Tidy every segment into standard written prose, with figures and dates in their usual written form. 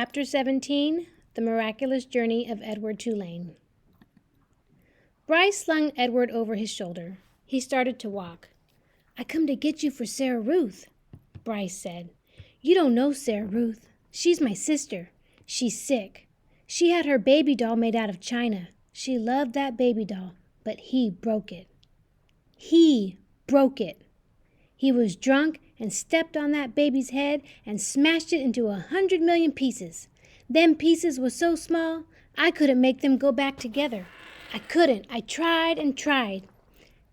Chapter 17, The Miraculous Journey of Edward Tulane. Bryce slung Edward over his shoulder. He started to walk. "I come to get you for Sarah Ruth," Bryce said. "You don't know Sarah Ruth. She's my sister. She's sick. She had her baby doll made out of china. She loved that baby doll, but he broke it. He broke it. He was drunk and stepped on that baby's head and smashed it into 100 million pieces. Them pieces were so small, I couldn't make them go back together. I couldn't. I tried and tried."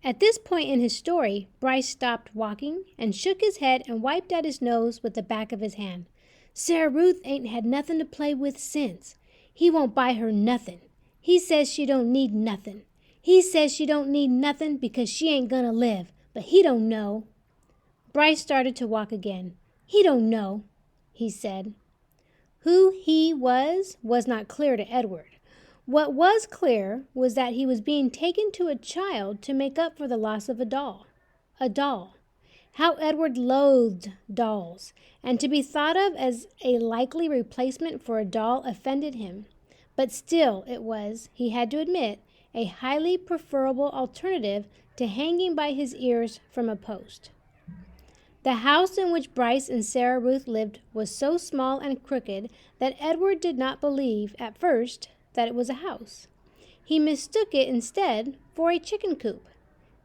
At this point in his story, Bryce stopped walking and shook his head and wiped at his nose with the back of his hand. "Sarah Ruth ain't had nothing to play with since. He won't buy her nothing. He says she don't need nothing. He says she don't need nothing because she ain't gonna live, but he don't know." Bryce started to walk again. "He don't know," he said. Who he was not clear to Edward. What was clear was that he was being taken to a child to make up for the loss of a doll. A doll. How Edward loathed dolls, and to be thought of as a likely replacement for a doll offended him. But still it was, he had to admit, a highly preferable alternative to hanging by his ears from a post. The house in which Bryce and Sarah Ruth lived was so small and crooked that Edward did not believe, at first, that it was a house. He mistook it instead for a chicken coop.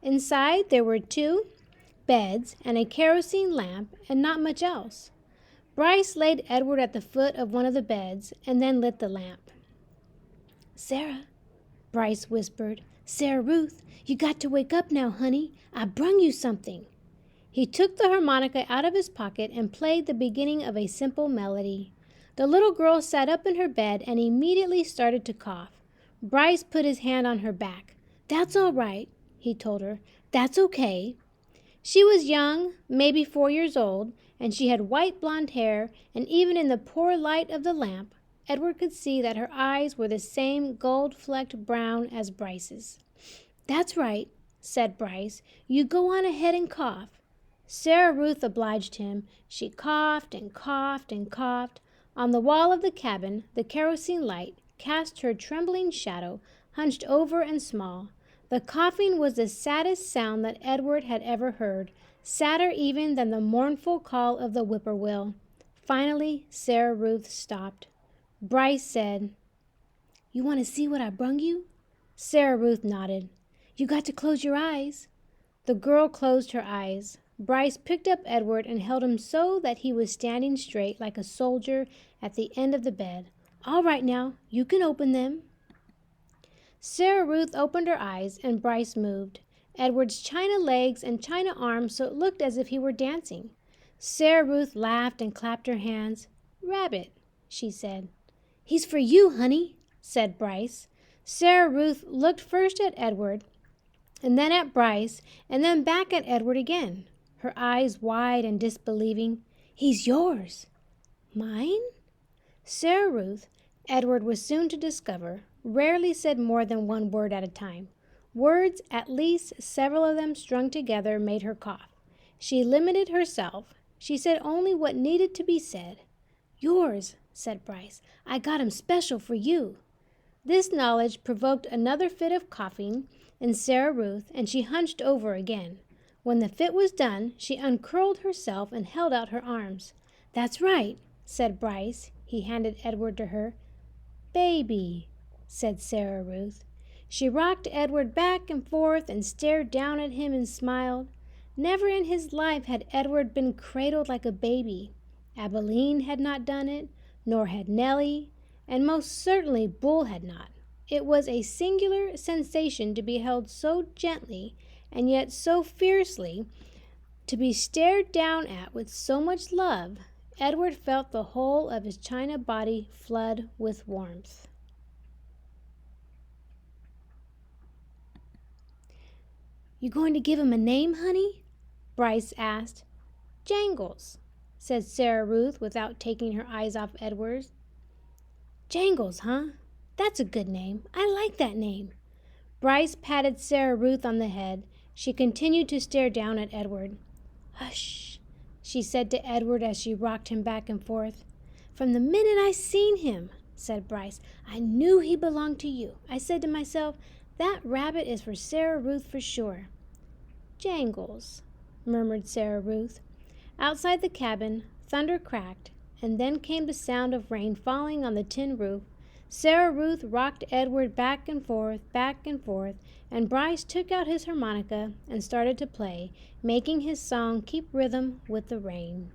Inside there were 2 beds and a kerosene lamp and not much else. Bryce laid Edward at the foot of one of the beds and then lit the lamp. "Sarah," Bryce whispered. "Sarah Ruth, you got to wake up now, honey. I brung you something." He took the harmonica out of his pocket and played the beginning of a simple melody. The little girl sat up in her bed and immediately started to cough. Bryce put his hand on her back. "That's all right," he told her. "That's okay." She was young, maybe 4 years old, and she had white blonde hair, and even in the poor light of the lamp, Edward could see that her eyes were the same gold-flecked brown as Bryce's. "That's right," said Bryce. "You go on ahead and cough." Sarah Ruth obliged him. She coughed and coughed and coughed. On the wall of the cabin, the kerosene light cast her trembling shadow, hunched over and small. The coughing was the saddest sound that Edward had ever heard, sadder even than the mournful call of the whippoorwill. Finally, Sarah Ruth stopped. Bryce said, "You want to see what I brung you?" Sarah Ruth nodded. "You got to close your eyes." The girl closed her eyes. Bryce picked up Edward and held him so that he was standing straight like a soldier at the end of the bed. "All right now, you can open them." Sarah Ruth opened her eyes and Bryce moved Edward's china legs and china arms so it looked as if he were dancing. Sarah Ruth laughed and clapped her hands. "Rabbit," she said. "He's for you, honey," said Bryce. Sarah Ruth looked first at Edward and then at Bryce and then back at Edward again, her eyes wide and disbelieving. "He's yours." "Mine?" Sarah Ruth, Edward was soon to discover, rarely said more than one word at a time. Words, at least several of them strung together, made her cough. She limited herself. She said only what needed to be said. "Yours," said Bryce. "I got 'em special for you." This knowledge provoked another fit of coughing in Sarah Ruth, and she hunched over again. When the fit was done, she uncurled herself and held out her arms. "That's right," said Bryce. He handed Edward to her. "Baby," said Sarah Ruth. She rocked Edward back and forth and stared down at him and smiled. Never in his life had Edward been cradled like a baby. Abilene had not done it, nor had Nellie, and most certainly Bull had not. It was a singular sensation to be held so gently and yet so fiercely, to be stared down at with so much love. Edward felt the whole of his china body flood with warmth. "You going to give him a name, honey?" Bryce asked. "Jangles," said Sarah Ruth without taking her eyes off Edward. "Jangles, huh? That's a good name. I like that name." Bryce patted Sarah Ruth on the head. She continued to stare down at Edward. "Hush," she said to Edward as she rocked him back and forth. "From the minute I seen him," said Bryce, "I knew he belonged to you. I said to myself, that rabbit is for Sarah Ruth for sure." "Jangles," murmured Sarah Ruth. Outside the cabin, thunder cracked, and then came the sound of rain falling on the tin roof. Sarah Ruth rocked Edward back and forth, and Bryce took out his harmonica and started to play, making his song keep rhythm with the rain.